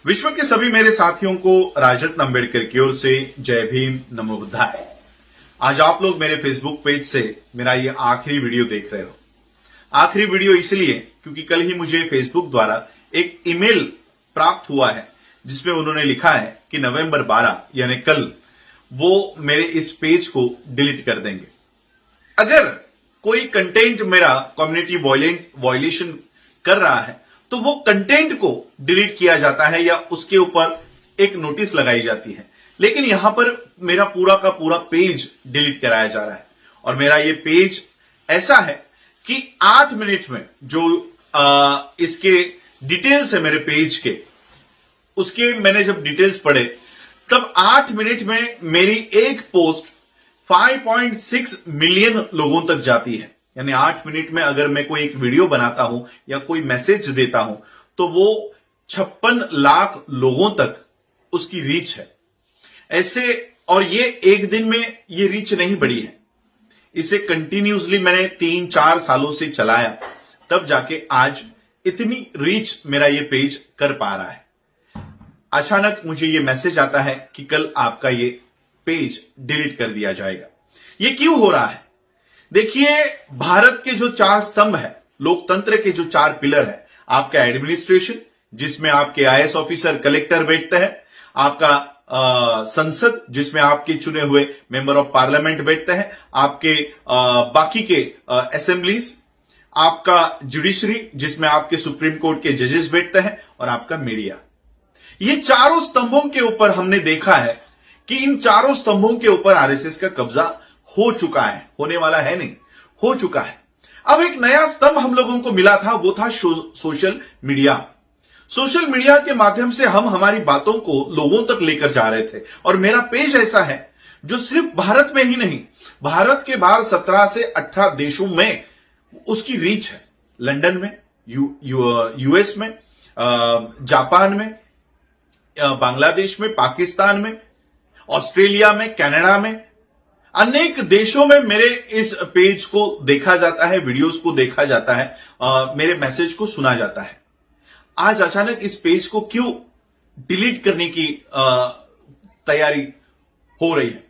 विश्व के सभी मेरे साथियों को राजरत्न अम्बेडकर की ओर से जय भीम, नमो बुद्धाय। आज आप लोग मेरे फेसबुक पेज से मेरा ये आखिरी वीडियो देख रहे हो। आखिरी वीडियो इसलिए क्योंकि कल ही मुझे फेसबुक द्वारा एक ईमेल प्राप्त हुआ है जिसमें उन्होंने लिखा है कि नवंबर 12 यानी कल वो मेरे इस पेज को डिलीट कर देंगे। अगर कोई कंटेंट मेरा कम्युनिटी वायलेशन कर रहा है तो वो कंटेंट को डिलीट किया जाता है या उसके ऊपर एक नोटिस लगाई जाती है, लेकिन यहां पर मेरा पूरा का पूरा पेज डिलीट कराया जा रहा है। और मेरा ये पेज ऐसा है कि 8 मिनट में जो इसके डिटेल्स है मेरे पेज के, उसके मैंने जब डिटेल्स पढ़े तब 8 मिनट में मेरी एक पोस्ट 5.6 मिलियन लोगों तक जाती है। यानी 8 मिनट में अगर मैं कोई एक वीडियो बनाता हूं या कोई मैसेज देता हूं तो वो 56 लाख लोगों तक उसकी रीच है। ऐसे, और ये एक दिन में ये रीच नहीं बढ़ी है, इसे कंटिन्यूसली मैंने 3-4 सालों से चलाया, तब जाके आज इतनी रीच मेरा ये पेज कर पा रहा है। अचानक मुझे ये मैसेज आता है कि कल आपका ये पेज डिलीट कर दिया जाएगा। ये क्यों हो रहा है? देखिए, भारत के जो 4 स्तंभ है, लोकतंत्र के जो 4 पिलर है, आपका एडमिनिस्ट्रेशन जिसमें आपके आईएएस ऑफिसर, कलेक्टर बैठते हैं, आपका संसद जिसमें आपके चुने हुए मेंबर ऑफ पार्लियामेंट बैठते हैं, आपके बाकी के असेंबलीज, आपका जुडिशरी जिसमें आपके सुप्रीम कोर्ट के जजेस बैठते हैं, और आपका मीडिया। ये चारों स्तंभों के ऊपर हमने देखा है कि इन चारों स्तंभों के ऊपर आरएसएस का कब्जा हो चुका है, होने वाला है नहीं, हो चुका है। अब एक नया स्तंभ हम लोगों को मिला था, वो था सोशल मीडिया। सोशल मीडिया के माध्यम से हम हमारी बातों को लोगों तक लेकर जा रहे थे। और मेरा पेज ऐसा है जो सिर्फ भारत में ही नहीं, भारत के बाहर 17 से 18 देशों में उसकी रीच है। लंदन में, यूएस में, जापान में, बांग्लादेश में, पाकिस्तान में, ऑस्ट्रेलिया में, कनाडा में, अनेक देशों में मेरे इस पेज को देखा जाता है, वीडियोस को देखा जाता है, मेरे मैसेज को सुना जाता है। आज अचानक इस पेज को क्यों डिलीट करने की तैयारी हो रही है?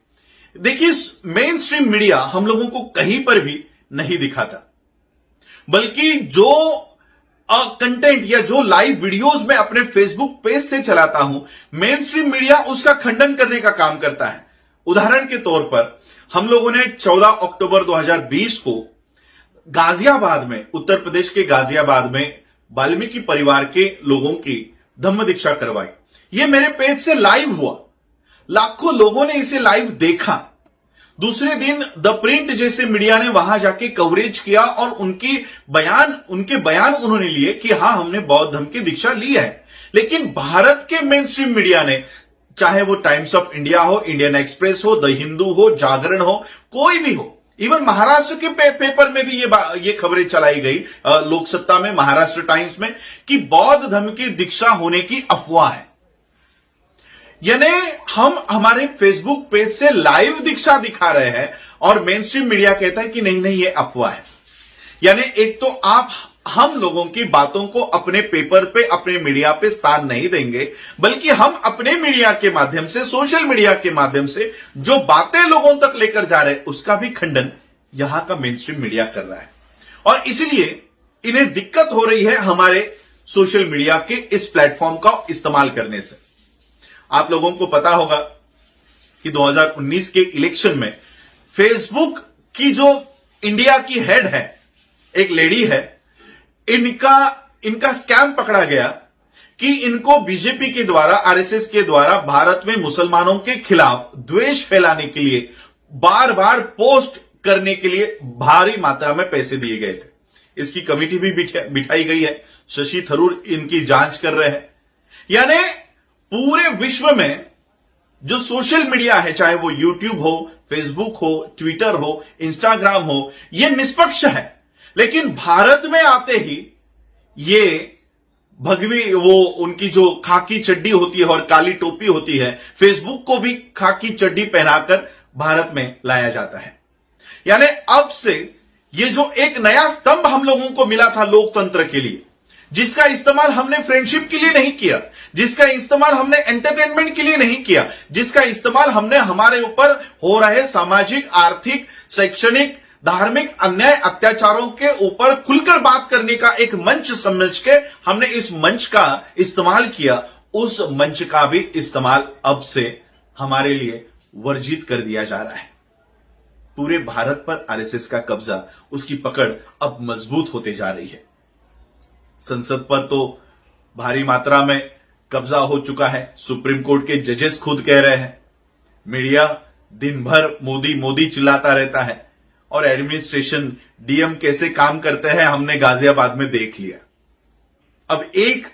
देखिए, मेन स्ट्रीम मीडिया हम लोगों को कहीं पर भी नहीं दिखाता, बल्कि जो कंटेंट या जो लाइव वीडियोस मैं अपने फेसबुक पेज से चलाता हूं, मेन स्ट्रीम मीडिया उसका खंडन करने का काम करता है। उदाहरण के तौर पर हम लोगों ने 14 अक्टूबर 2020 को गाजियाबाद में, उत्तर प्रदेश के गाजियाबाद में वाल्मीकि परिवार के लोगों की धम्म दीक्षा करवाई। यह मेरे पेज से लाइव हुआ, लाखों लोगों ने इसे लाइव देखा। दूसरे दिन द प्रिंट जैसे मीडिया ने वहां जाके कवरेज किया और उनके बयान उन्होंने लिए कि हां, हमने बौद्ध धर्म की दीक्षा ली है। लेकिन भारत के मेन स्ट्रीम मीडिया ने, चाहे वो टाइम्स ऑफ इंडिया हो, इंडियन एक्सप्रेस हो, द हिंदू हो, जागरण हो, कोई भी हो, इवन महाराष्ट्र के पेपर में भी ये खबरें चलाई गई, लोकसत्ता में, महाराष्ट्र टाइम्स में, कि बौद्ध धर्म की दीक्षा होने की अफवाह है। यानी हम हमारे फेसबुक पेज से लाइव दीक्षा दिखा रहे हैं और मेन स्ट्रीम मीडिया कहता है कि नहीं नहीं, ये अफवाह है। यानी एक तो हम लोगों की बातों को अपने पेपर पे, अपने मीडिया पे स्थान नहीं देंगे, बल्कि हम अपने मीडिया के माध्यम से, सोशल मीडिया के माध्यम से जो बातें लोगों तक लेकर जा रहे हैं, उसका भी खंडन यहां का मेन स्ट्रीम मीडिया कर रहा है। और इसलिए इन्हें दिक्कत हो रही है हमारे सोशल मीडिया के इस प्लेटफॉर्म का इस्तेमाल करने से। आप लोगों को पता होगा कि 2019 के इलेक्शन में फेसबुक की जो इंडिया की हेड है, एक लेडी है, इनका स्कैम पकड़ा गया कि इनको बीजेपी के द्वारा, आरएसएस के द्वारा भारत में मुसलमानों के खिलाफ द्वेष फैलाने के लिए, बार बार पोस्ट करने के लिए भारी मात्रा में पैसे दिए गए थे। इसकी कमेटी भी बिठाई गई है, शशि थरूर इनकी जांच कर रहे हैं। यानी पूरे विश्व में जो सोशल मीडिया है, चाहे वो यूट्यूब हो, फेसबुक हो, ट्विटर हो, इंस्टाग्राम हो, ये निष्पक्ष है। लेकिन भारत में आते ही ये भगवी, वो उनकी जो खाकी चड्डी होती है और काली टोपी होती है, फेसबुक को भी खाकी चड्डी पहनाकर भारत में लाया जाता है। यानी अब से ये जो एक नया स्तंभ हम लोगों को मिला था लोकतंत्र के लिए, जिसका इस्तेमाल हमने फ्रेंडशिप के लिए नहीं किया, जिसका इस्तेमाल हमने एंटरटेनमेंट के लिए नहीं किया, जिसका इस्तेमाल हमने हमारे ऊपर हो रहे सामाजिक, आर्थिक, शैक्षणिक, धार्मिक अन्याय अत्याचारों के ऊपर खुलकर बात करने का एक मंच समझ के हमने इस मंच का इस्तेमाल किया, उस मंच का भी इस्तेमाल अब से हमारे लिए वर्जित कर दिया जा रहा है। पूरे भारत पर आरएसएस का कब्जा, उसकी पकड़ अब मजबूत होते जा रही है। संसद पर तो भारी मात्रा में कब्जा हो चुका है। सुप्रीम कोर्ट के जजेस खुद कह रहे हैं। मीडिया दिन भर मोदी मोदी चिल्लाता रहता है और एडमिनिस्ट्रेशन, डीएम कैसे काम करते हैं हमने गाजियाबाद में देख लिया। अब एक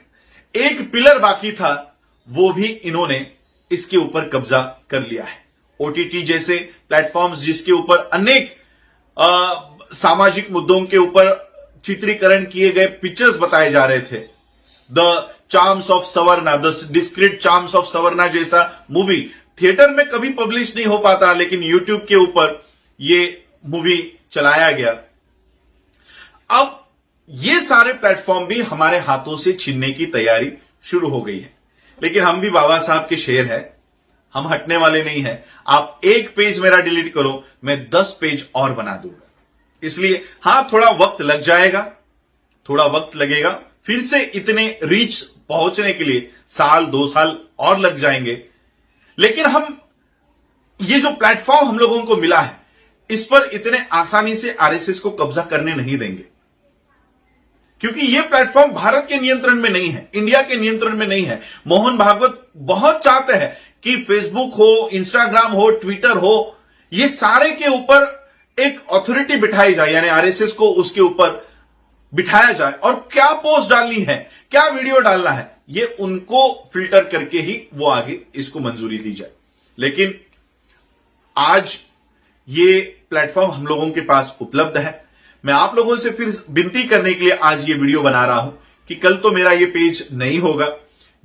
पिलर बाकी था, वो भी इन्होंने इसके ऊपर कब्जा कर लिया है। ओटीटी जैसे प्लेटफॉर्म्स जिसके ऊपर अनेक सामाजिक मुद्दों के ऊपर चित्रीकरण किए गए पिक्चर्स बताए जा रहे थे। द चार्म्स ऑफ सवर्णा, द डिस्क्रीट चार्म्स ऑफ सवर्णा जैसा मूवी थिएटर में कभी पब्लिश नहीं हो पाता, लेकिन यूट्यूब के ऊपर ये मूवी चलाया गया। अब ये सारे प्लेटफॉर्म भी हमारे हाथों से छीनने की तैयारी शुरू हो गई है, लेकिन हम भी बाबा साहब के शेर हैं, हम हटने वाले नहीं हैं। आप एक पेज मेरा डिलीट करो, मैं 10 पेज और बना दूंगा। इसलिए हां, थोड़ा वक्त लग जाएगा, थोड़ा वक्त लगेगा, फिर से इतने रीच पहुंचने के लिए साल 2 साल और लग जाएंगे, लेकिन हम ये जो प्लेटफॉर्म हम लोगों को मिला है, इस पर इतने आसानी से आरएसएस को कब्जा करने नहीं देंगे, क्योंकि यह प्लेटफॉर्म भारत के नियंत्रण में नहीं है, इंडिया के नियंत्रण में नहीं है। मोहन भागवत बहुत चाहते हैं कि फेसबुक हो, इंस्टाग्राम हो, ट्विटर हो, ये सारे के ऊपर एक अथॉरिटी बिठाई जाए, यानी आरएसएस को उसके ऊपर बिठाया जाए और क्या पोस्ट डालनी है, क्या वीडियो डालना है, ये उनको फिल्टर करके ही वो आगे इसको मंजूरी दी जाए। लेकिन आज ये प्लेटफॉर्म हम लोगों के पास उपलब्ध है। मैं आप लोगों से फिर विनती करने के लिए आज ये वीडियो बना रहा हूं कि कल तो मेरा ये पेज नहीं होगा।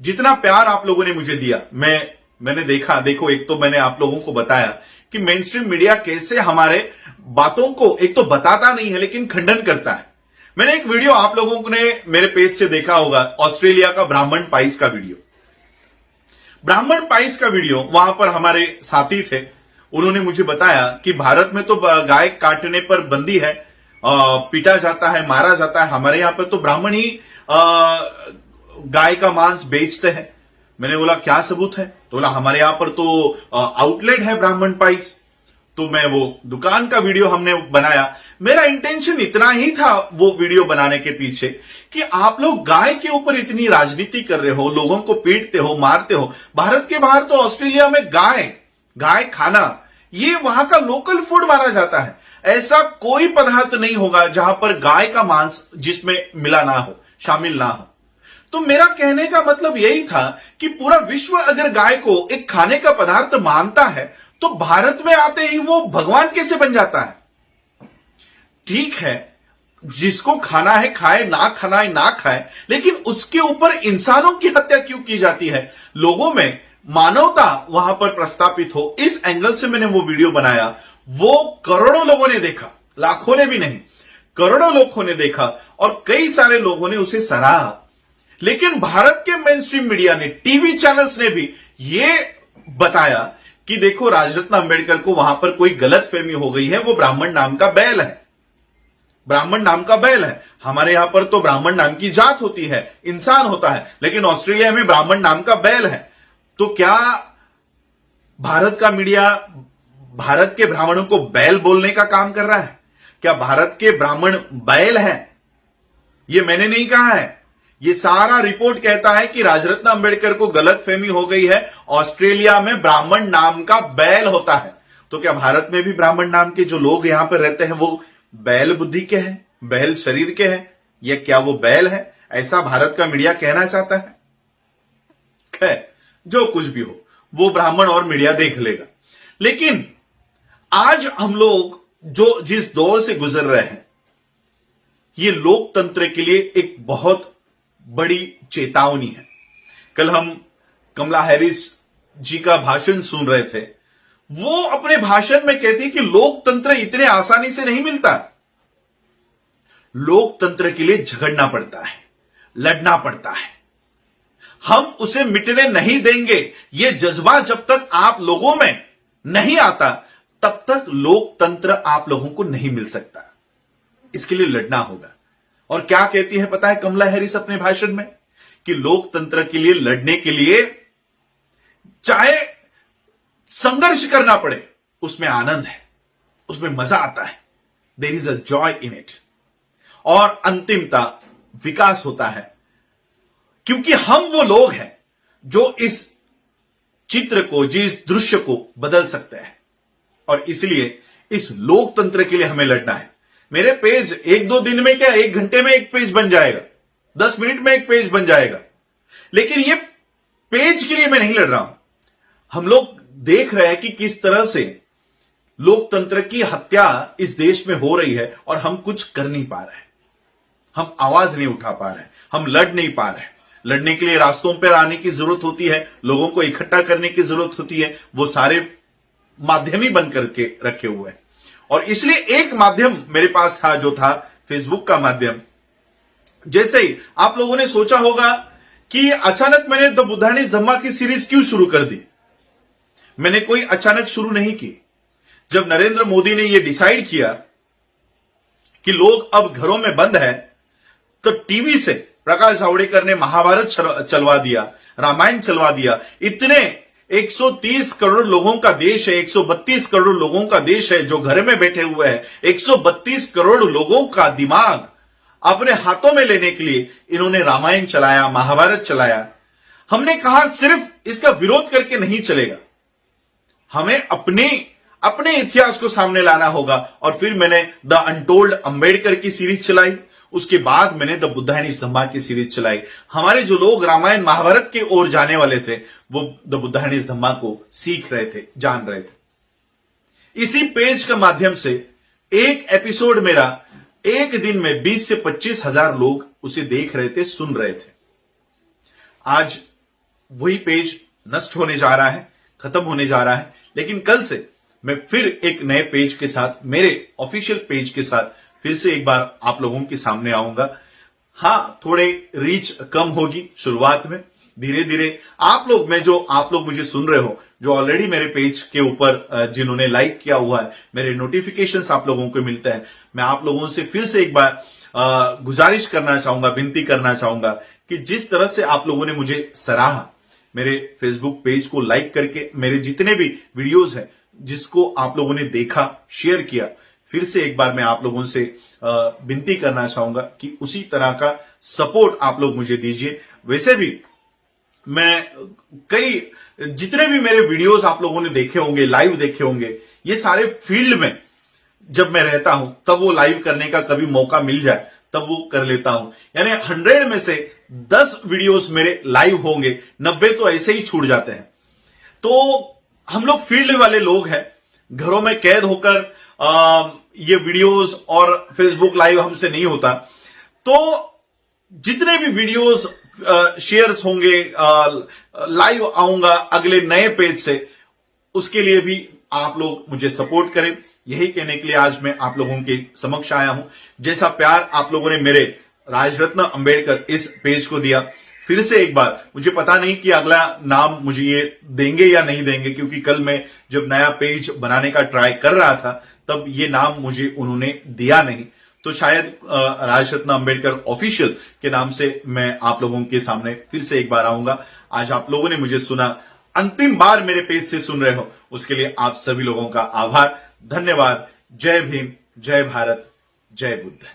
जितना प्यार आप लोगों ने मुझे दिया, मैंने देखो, एक तो मैंने आप लोगों को बताया कि मेन स्ट्रीम मीडिया कैसे हमारे बातों को एक तो बताता नहीं है लेकिन खंडन करता है। मैंने एक वीडियो आप लोगों ने मेरे पेज से देखा होगा, ऑस्ट्रेलिया का ब्राह्मण पाइस का वीडियो। ब्राह्मण पाइस का वीडियो, वहां पर हमारे साथी थे, उन्होंने मुझे बताया कि भारत में तो गाय काटने पर बंदी है, पीटा जाता है, मारा जाता है, हमारे यहां पर तो ब्राह्मण ही गाय का मांस बेचते हैं। मैंने बोला क्या सबूत है? तो बोला हमारे यहां पर तो आउटलेट है ब्राह्मण पाइस। तो मैं वो दुकान का वीडियो हमने बनाया। मेरा इंटेंशन इतना ही था वो वीडियो बनाने के पीछे कि आप लोग गाय के ऊपर इतनी राजनीति कर रहे हो, लोगों को पीटते हो, मारते हो। भारत के बाहर तो ऑस्ट्रेलिया में गाय खाना ये वहां का लोकल फूड माना जाता है। ऐसा कोई पदार्थ नहीं होगा जहां पर गाय का मांस जिसमें मिला ना हो, शामिल ना हो। तो मेरा कहने का मतलब यही था कि पूरा विश्व अगर गाय को एक खाने का पदार्थ मानता है तो भारत में आते ही वो भगवान कैसे बन जाता है? ठीक है, जिसको खाना है खाए, ना खाना है ना खाए, लेकिन उसके ऊपर इंसानों की हत्या क्यों की जाती है? लोगों में मानवता वहां पर प्रस्तापित हो, इस एंगल से मैंने वो वीडियो बनाया। वो करोड़ों लोगों ने देखा, लाखों ने भी नहीं, करोड़ों लोगों ने देखा और कई सारे लोगों ने उसे सराहा। लेकिन भारत के मेन स्ट्रीम मीडिया ने, टीवी चैनल्स ने भी ये बताया कि देखो राजरत्न अंबेडकर को वहां पर कोई गलतफहमी हो गई है, वो ब्राह्मण नाम का बैल है, ब्राह्मण नाम का बैल है। हमारे यहां पर तो ब्राह्मण नाम की जात होती है, इंसान होता है, लेकिन ऑस्ट्रेलिया में ब्राह्मण नाम का बैल है। तो क्या भारत का मीडिया भारत के ब्राह्मणों को बैल बोलने का काम कर रहा है? क्या भारत के ब्राह्मण बैल हैं? ये मैंने नहीं कहा है, ये सारा रिपोर्ट कहता है कि राजरत्न अंबेडकर को गलतफहमी हो गई है, ऑस्ट्रेलिया में ब्राह्मण नाम का बैल होता है। तो क्या भारत में भी ब्राह्मण नाम के जो लोग यहां पर रहते हैं वो बैल बुद्धि के हैं, बैल शरीर के हैं, या क्या वो बैल है? ऐसा भारत का मीडिया कहना चाहता है? खैर, जो कुछ भी हो वो ब्राह्मण और मीडिया देख लेगा। लेकिन आज हम लोग जो जिस दौर से गुजर रहे हैं, ये लोकतंत्र के लिए एक बहुत बड़ी चेतावनी है। कल हम कमला हैरिस जी का भाषण सुन रहे थे। वो अपने भाषण में कहती कि लोकतंत्र इतने आसानी से नहीं मिलता, लोकतंत्र के लिए झगड़ना पड़ता है, लड़ना पड़ता है। हम उसे मिटने नहीं देंगे। यह जज्बा जब तक आप लोगों में नहीं आता तब तक लोकतंत्र आप लोगों को नहीं मिल सकता। इसके लिए लड़ना होगा। और क्या कहती है पता है कमला हैरिस अपने भाषण में, कि लोकतंत्र के लिए लड़ने के लिए चाहे संघर्ष करना पड़े, उसमें आनंद है, उसमें मजा आता है। There is a joy in it. और अंतिमता विकास होता है, क्योंकि हम वो लोग हैं जो इस चित्र को, जिस दृश्य को बदल सकते हैं। और इसलिए इस लोकतंत्र के लिए हमें लड़ना है। मेरे पेज 1-2 दिन में क्या, 1 घंटे में एक पेज बन जाएगा, 10 मिनट में एक पेज बन जाएगा, लेकिन ये पेज के लिए मैं नहीं लड़ रहा हूं। हम लोग देख रहे हैं कि किस तरह से लोकतंत्र की हत्या इस देश में हो रही है और हम कुछ कर नहीं पा रहे हैं। हम आवाज नहीं उठा पा रहे हैं, हम लड़ नहीं पा रहे हैं। लड़ने के लिए रास्तों पर आने की जरूरत होती है, लोगों को इकट्ठा करने की जरूरत होती है। वो सारे माध्यम ही बंद करके रखे हुए हैं। और इसलिए एक माध्यम मेरे पास था, जो था फेसबुक का माध्यम। जैसे ही आप लोगों ने सोचा होगा कि अचानक मैंने द बुद्धानीज धम्मा की सीरीज क्यों शुरू कर दी। मैंने कोई अचानक शुरू नहीं की। जब नरेंद्र मोदी ने यह डिसाइड किया कि लोग अब घरों में बंद है, तो टीवी से प्रकाश जावड़ेकर ने महाभारत चलवा दिया, रामायण चलवा दिया। इतने 130 करोड़ लोगों का देश है, 132 करोड़ लोगों का देश है जो घर में बैठे हुए हैं। 132 करोड़ लोगों का दिमाग अपने हाथों में लेने के लिए इन्होंने रामायण चलाया, महाभारत चलाया। हमने कहा सिर्फ इसका विरोध करके नहीं चलेगा, हमें अपने इतिहास को सामने लाना होगा। और फिर मैंने द अनटोल्ड अंबेडकर की सीरीज चलाई। उसके बाद मैंने द बुद्धानीज धम्मा की सीरीज चलाई। हमारे जो लोग रामायण महाभारत की ओर जाने वाले थे, वो द बुद्धानीज धम्मा को सीख रहे थे, जान रहे थे। इसी पेज के माध्यम से एक एपिसोड मेरा एक दिन में 20 से 25 हजार लोग उसे देख रहे थे, सुन रहे थे। आज वही पेज नष्ट होने जा रहा है, खत्म होने जा रहा है। लेकिन कल से मैं फिर एक नए पेज के साथ, मेरे ऑफिशियल पेज के साथ फिर से एक बार आप लोगों के सामने आऊंगा। हाँ, थोड़े रीच कम होगी शुरुआत में, धीरे धीरे आप लोग मुझे सुन रहे हो, जो ऑलरेडी मेरे पेज के ऊपर जिन्होंने लाइक किया हुआ है, मेरे नोटिफिकेशंस आप लोगों को मिलते हैं। मैं आप लोगों से फिर से एक बार गुजारिश करना चाहूंगा, विनती करना चाहूंगा कि जिस तरह से आप लोगों ने मुझे सराहा, मेरे फेसबुक पेज को लाइक करके, मेरे जितने भी वीडियोस हैं जिसको आप लोगों ने देखा, शेयर किया, फिर से एक बार मैं आप लोगों से विनती करना चाहूंगा कि उसी तरह का सपोर्ट आप लोग मुझे दीजिए। वैसे भी मैं जितने भी मेरे वीडियोस आप लोगों ने देखे होंगे, लाइव देखे होंगे, ये सारे फील्ड में जब मैं रहता हूं तब वो लाइव करने का कभी मौका मिल जाए तब वो कर लेता हूं। यानी 100 में से 10 वीडियोस मेरे लाइव होंगे, 90 तो ऐसे ही छूट जाते हैं। तो हम लोग फील्ड वाले लोग हैं, घरों में कैद होकर ये वीडियोस और फेसबुक लाइव हमसे नहीं होता। तो जितने भी वीडियोस शेयर्स होंगे, लाइव आऊंगा अगले नए पेज से, उसके लिए भी आप लोग मुझे सपोर्ट करें, यही कहने के लिए आज मैं आप लोगों के समक्ष आया हूं। जैसा प्यार आप लोगों ने मेरे राजरत्न अंबेडकर इस पेज को दिया, फिर से एक बार, मुझे पता नहीं कि अगला नाम मुझे ये देंगे या नहीं देंगे, क्योंकि कल मैं जब नया पेज बनाने का ट्राई कर रहा था तब ये नाम मुझे उन्होंने दिया नहीं। तो शायद राजरत्न अंबेडकर ऑफिशियल के नाम से मैं आप लोगों के सामने फिर से एक बार आऊंगा। आज आप लोगों ने मुझे सुना, अंतिम बार मेरे पेज से सुन रहे हो, उसके लिए आप सभी लोगों का आभार, धन्यवाद। जय भीम, जय भारत, जय बुद्ध।